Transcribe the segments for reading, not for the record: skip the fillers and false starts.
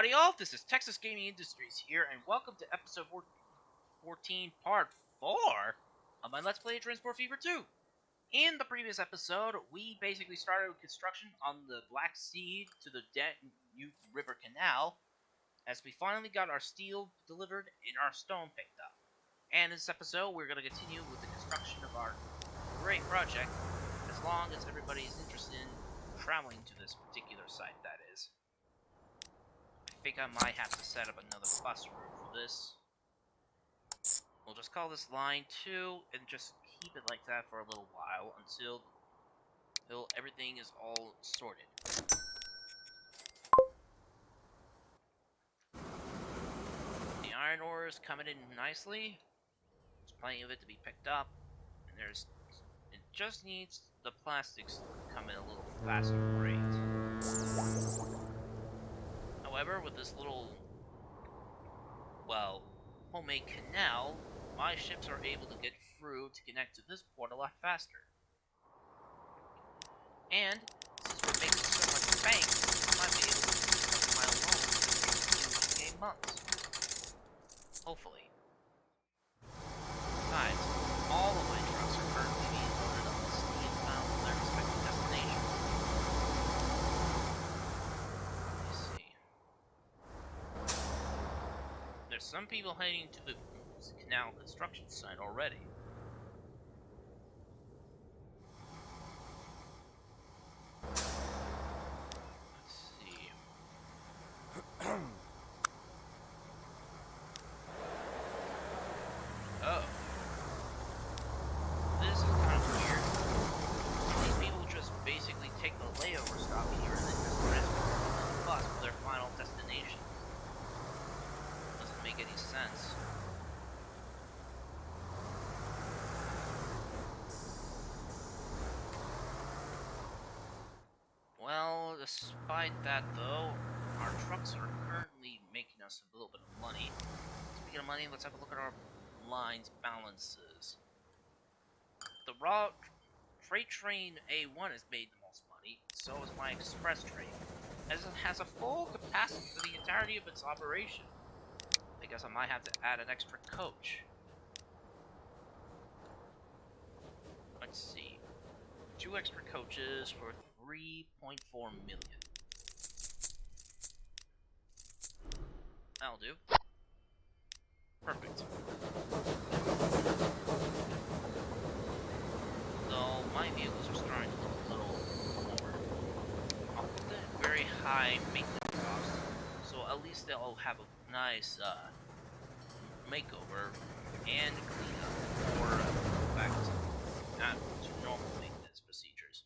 Howdy all, this is Texas Gaming Industries here, and welcome to episode 14, part 4 of my Let's Play Transport Fever 2. In the previous episode, we basically started construction on the Black Sea to the Danube River Canal, as we finally got our steel delivered and our stone picked up. And in this episode, we're going to continue with the construction of our great project, as long as everybody is interested in traveling to this particular site, that is. I think I might have to set up another bus route for this. We'll just call this line 2 and just keep it like that for a little while until everything is all sorted. The iron ore is coming in nicely. There's plenty of it to be picked up, and it just needs the plastics to come in a little faster rate. However, with this little, homemade canal, my ships are able to get through to connect to this port a lot faster. And, since we're making so much bank, I might be able to keep my loan in game months. Hopefully. Besides, all of my trucks are currently being loaded up with steel bound to their respective destinations. There's some people heading to the canal construction site already. Let's see. Oh. This is kind of weird. These people just basically take the layover stop here and then just transport the bus to their final destination. Doesn't make any sense. Well, despite that though, our trucks are currently making us a little bit of money. Speaking of money, let's have a look at our lines balances. The raw freight train A1 has made the most money, so is my express train, as it has a full capacity for the entirety of its operation. I guess I might have to add an extra coach. Let's see. 2 extra coaches for 3.4 million. That'll do. Perfect. Though my vehicles are starting to look a little more. I'll put the very high maintenance costs, so at least they'll have a nice makeover and cleanup or back to normal maintenance procedures.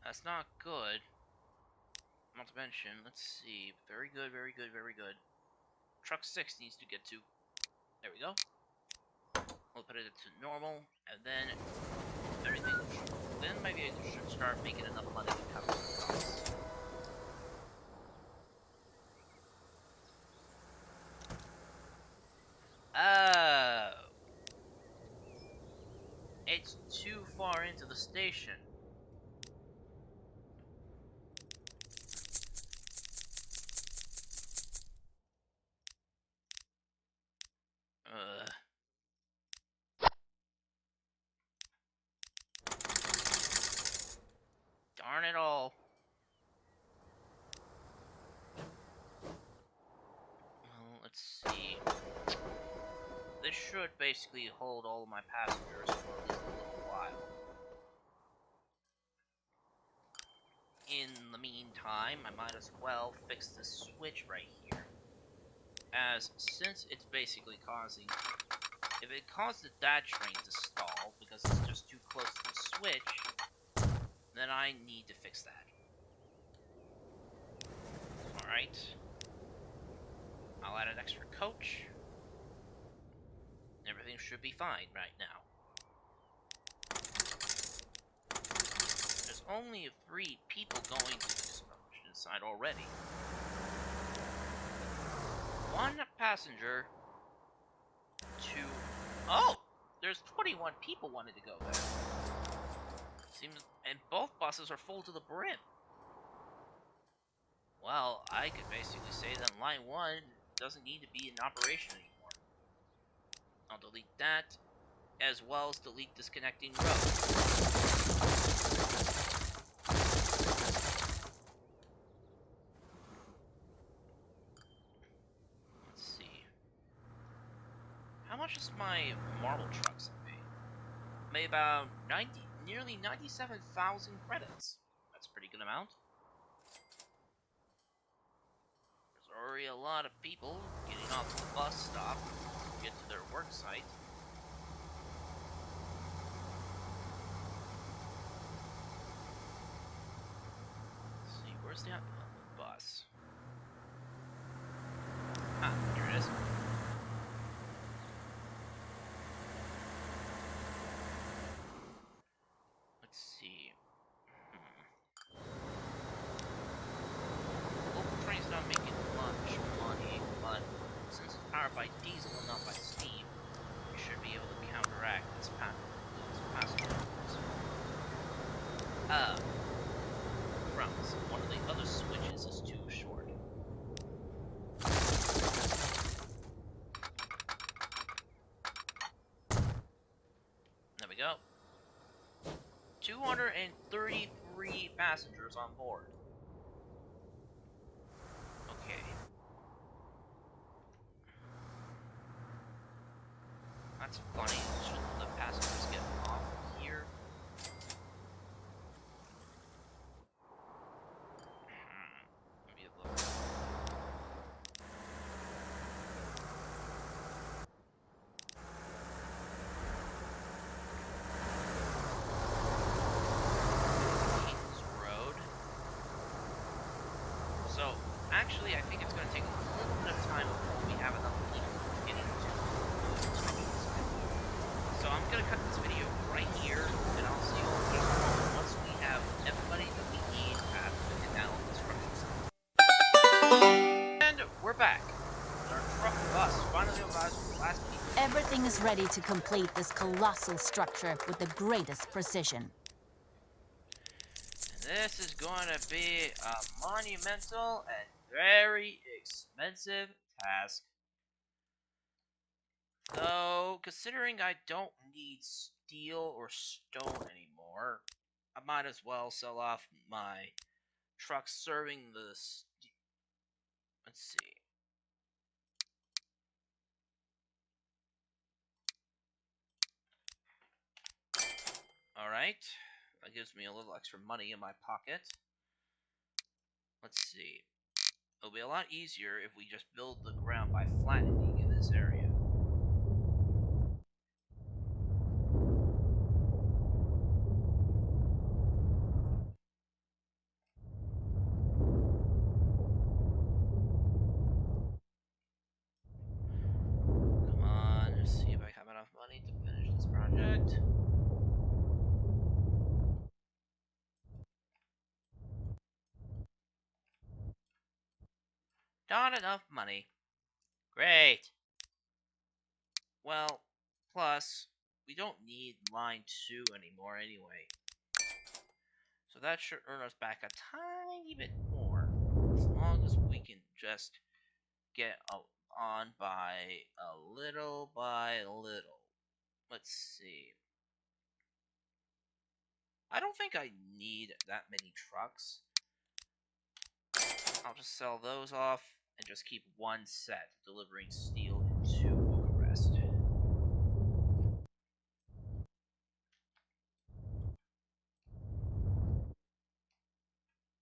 That's not good. Not to mention, let's see. Very good, very good, very good. Truck 6 needs to get to. There we go. We'll put it to normal, and then everything. Then my vehicle should start making enough money to cover the costs. Oh. It's too far into the station. Darn it all. Well, let's see. This should basically hold all of my passengers for at least a little while. In the meantime, I might as well fix this switch right here. As since it's basically causing... If it caused that train to stall because it's just too close to the switch, then I need to fix that. Alright. I'll add an extra coach. Everything should be fine right now. there's only 3 people going to this construction site already. 1 passenger to... Oh! There's 21 people wanting to go there. Seems... And both buses are full to the brim. Well, I could basically say that line 1 doesn't need to be in operation anymore. I'll delete that, as well as delete disconnecting road. Let's see. How much is my marble trucks pay? Made about nearly 97,000 credits. That's a pretty good amount. There's already a lot of people getting off the bus stop to get to their work site. Let's see, where's the bus? Ah, here it is. Let's see. Local train's not making much money, but since it's powered by diesel and not by steam, we should be able to counteract this passenger numbers. Promise, one of the other switches is too short. There we go. 233 passengers on board. Okay. That's funny. Shouldn't the passengers get off here? Let me look. So, actually, I think it's going to take a little bit of time before we have enough people getting into construction site. So I'm going to cut this video right here, and I'll see you all in just a moment once we have everybody that we need at the Canal construction site. And we're back. Our truck bus finally arrives with the last people. Everything is ready to complete this colossal structure with the greatest precision. This is going to be a monumental and very expensive task. Though, considering I don't need steel or stone anymore, I might as well sell off my truck serving the let's see. Alright. That gives me a little extra money in my pocket. Let's see. It'll be a lot easier if we just build the ground by flattening in this area. Come on, let's see if I have enough money to finish this project. Not enough money. Great. Well, plus, we don't need line 2 anymore anyway. So that should earn us back a tiny bit more. As long as we can just get on by a little by little. Let's see. I don't think I need that many trucks. I'll just sell those off and just keep one set delivering steel into Bucharest.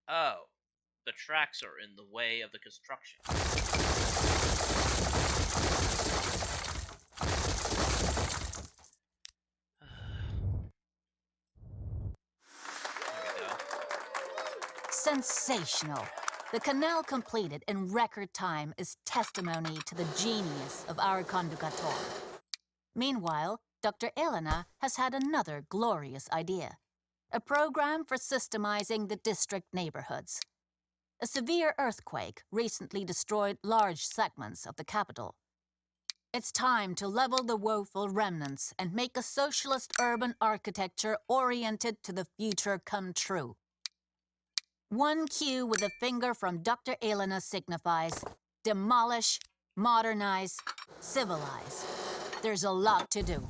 Oh, the tracks are in the way of the construction. There we go. Sensational! The canal completed in record time is testimony to the genius of our conductor. Meanwhile, Dr. Elena has had another glorious idea. a program for systemizing the district neighborhoods. A severe earthquake recently destroyed large segments of the capital. It's time to level the woeful remnants and make a socialist urban architecture oriented to the future come true. One cue with a finger from Dr. Elena signifies demolish, modernize, civilize. There's a lot to do.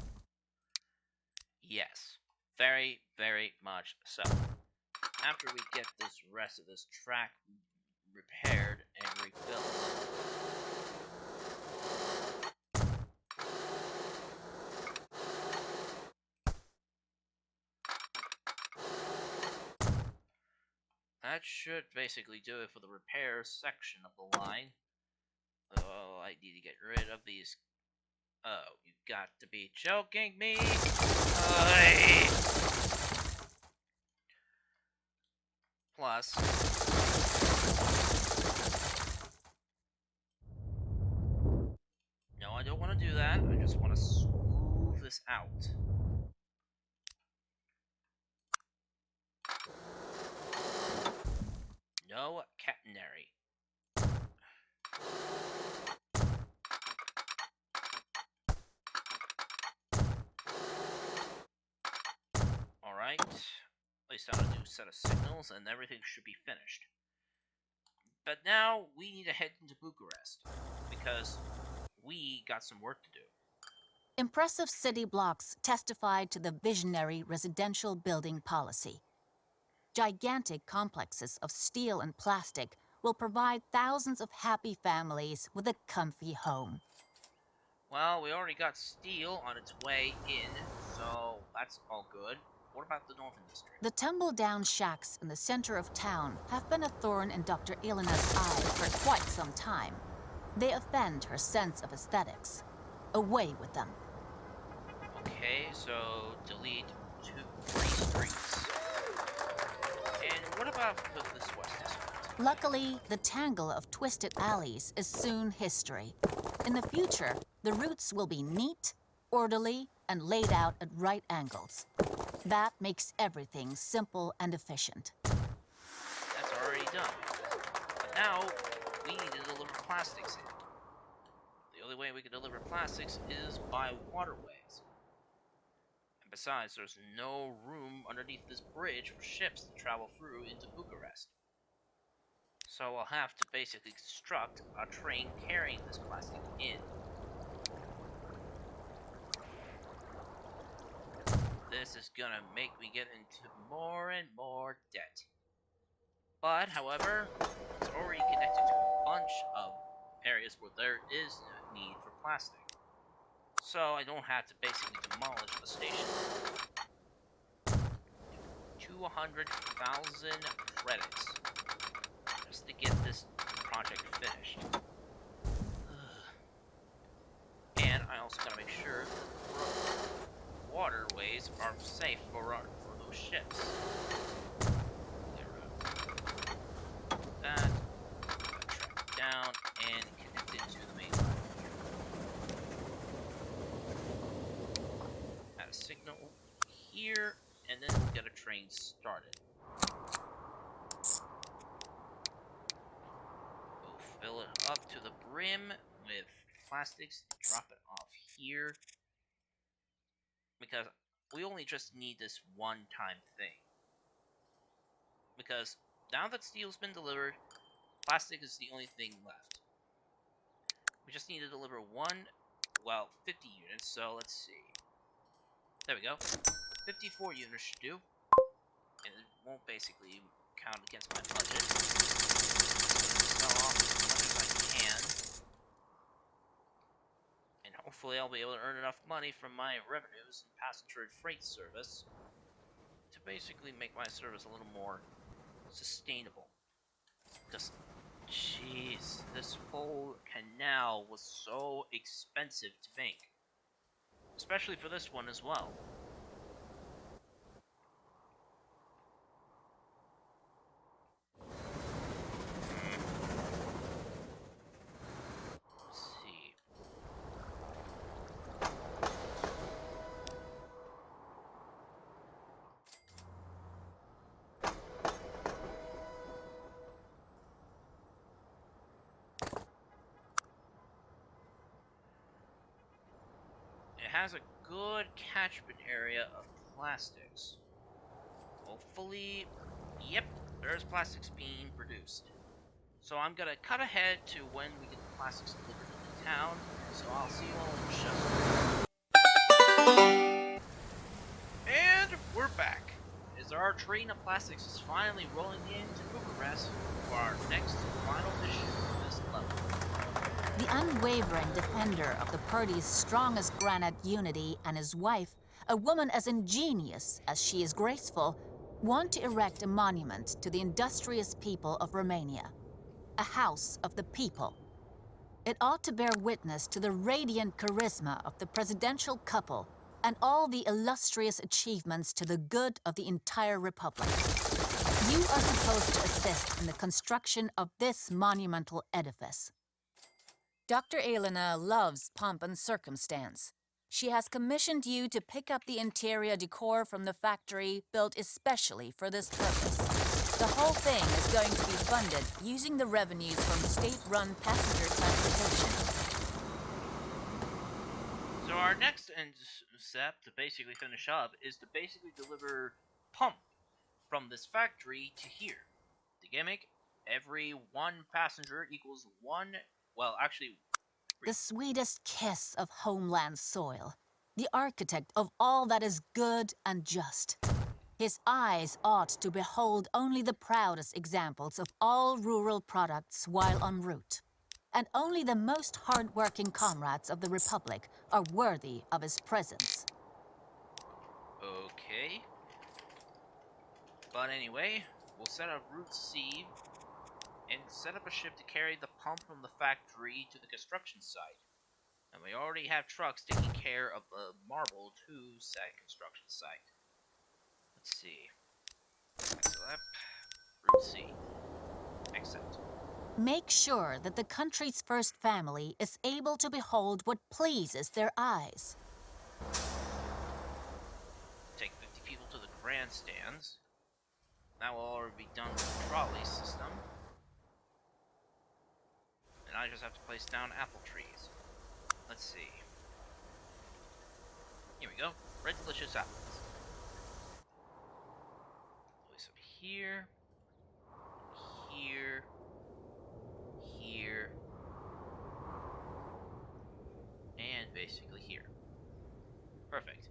Yes, very, very much so. After we get this rest of this track repaired and rebuilt. That should basically do it for the repair section of the line. Oh, I need to get rid of these. Oh, you got to be joking me! Plus, no, I don't want to do that. I just want to smooth this out. No catenary. Alright, place down a new set of signals and everything should be finished. But now we need to head into Bucharest, because we got some work to do. Impressive city blocks testified to the visionary residential building policy. Gigantic complexes of steel and plastic will provide thousands of happy families with a comfy home. Well, we already got steel on its way in, so that's all good. What about the Northern District? The tumble-down shacks in the center of town have been a thorn in Dr. Elena's eye for quite some time. They offend her sense of aesthetics. Away with them. Okay, so delete 3 streets. And what about this West District? Luckily, the tangle of twisted alleys is soon history. In the future, the routes will be neat, orderly, and laid out at right angles. That makes everything simple and efficient. That's already done. But now, we need to deliver plastics in. The only way we can deliver plastics is by waterways. And besides, there's no room underneath this bridge for ships to travel through into Bucharest. So I'll have to basically construct a train carrying this plastic in. This is gonna make me get into more and more debt. But, however, it's already connected to a bunch of areas where there is no need for plastic. So I don't have to basically demolish the station. 200,000 credits just to get this project finished. And I also gotta make sure that waterways are safe for those ships. Get rid of that, track down, and connect it to the main line. Add a signal here, and then we'll get a train started. We'll fill it up to the brim with plastics, drop it off here. Because we only just need this one-time thing. Because now that steel's been delivered, plastic is the only thing left. We just need to deliver 50 units, so let's see. There we go. 54 units should do. And it won't basically count against my budget. Sell off as much as I can. And hopefully I'll be able to earn enough money from my revenues and passenger and freight service to basically make my service a little more sustainable. Because, jeez, this whole canal was so expensive to make. Especially for this one as well. has a good catchment area of plastics. Hopefully, yep, there's plastics being produced. So I'm gonna cut ahead to when we get the plastics delivered to the town, so I'll see you all in the show. And we're back, as our train of plastics is finally rolling into Bucharest for our next final mission of this level. The unwavering defender of the party's strongest granite unity and his wife, a woman as ingenious as she is graceful, want to erect a monument to the industrious people of Romania. A house of the people. It ought to bear witness to the radiant charisma of the presidential couple and all the illustrious achievements to the good of the entire republic. You are supposed to assist in the construction of this monumental edifice. Dr. Elena loves pomp and circumstance. She has commissioned you to pick up the interior decor from the factory built especially for this purpose. The whole thing is going to be funded using the revenues from state-run passenger transportation. So our next step to basically finish up is to basically deliver pump from this factory to here. The gimmick, every one passenger equals one, well actually... The sweetest kiss of homeland soil. The architect of all that is good and just. His eyes ought to behold only the proudest examples of all rural products while en route. And only the most hard-working comrades of the Republic are worthy of his presence. Okay. But anyway, we'll set up Route C and set up a ship to carry the pump from the factory to the construction site. And we already have trucks taking care of the marble to said construction site. Let's see. Select Route C. Accept. Make sure that the country's first family is able to behold what pleases their eyes. Take 50 people to the grandstands. That will already be done with the trolley system. And I just have to place down apple trees. Let's see. Here we go. Red delicious apples. Place up here. Here. Here. And basically here. Perfect.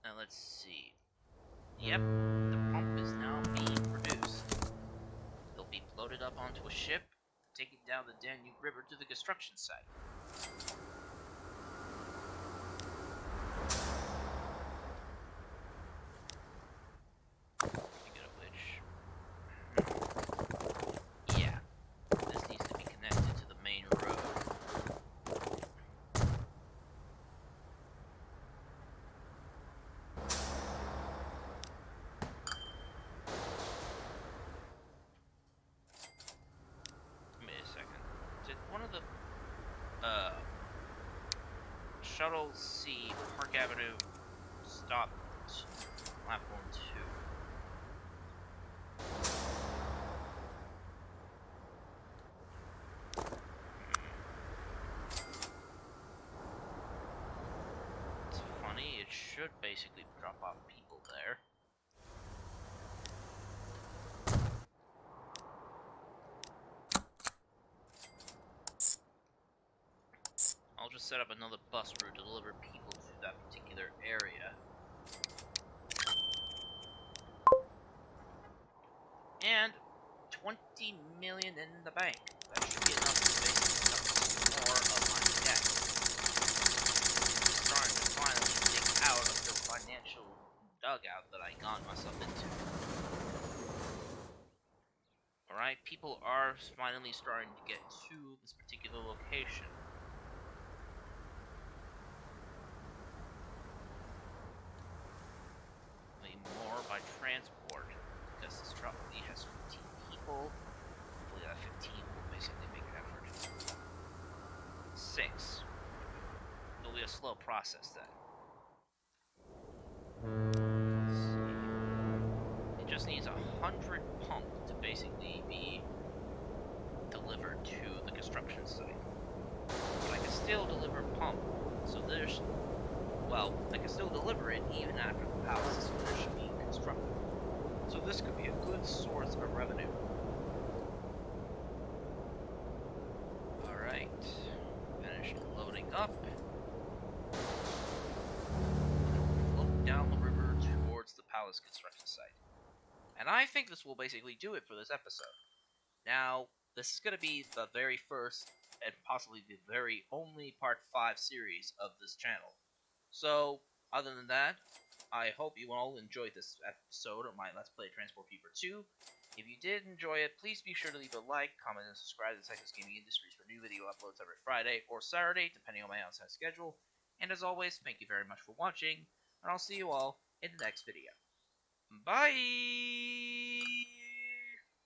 Now let's see. Yep, the pump is now being produced. They'll be loaded up onto a ship, taken down the Danube River to the construction site. Speaking of which, yeah, this needs to be connected to the main road. Wait a second. Did one of the Shuttle C Park Avenue stop platform 2? It's funny, it should basically drop off people there. I'll just set up another bus route to deliver people to that particular area. And 20 million in the bank. That should be enough to basically cover more of my debt. I'm starting to finally dig out of the financial dugout that I got myself into. Alright, people are finally starting to get to this particular location. More by transport, because this truck has 15 people. Hopefully that 15 will basically make an effort. 6. It'll be a slow process then. Let's see. It just needs 100 pump to basically be delivered to the construction site. But I can still deliver pump, so there well, I can still deliver it even after the palace is finished being constructed. So this could be a good source of revenue. Alright, finished loading up. Float down the river towards the palace construction site. And I think this will basically do it for this episode. Now, this is going to be the very first and possibly the very only Part 5 series of this channel. So, other than that, I hope you all enjoyed this episode of my Let's Play Transport Fever 2. If you did enjoy it, please be sure to leave a like, comment, and subscribe to the Texas Gaming Industries for new video uploads every Friday or Saturday, depending on my outside schedule. And as always, thank you very much for watching, and I'll see you all in the next video. Bye!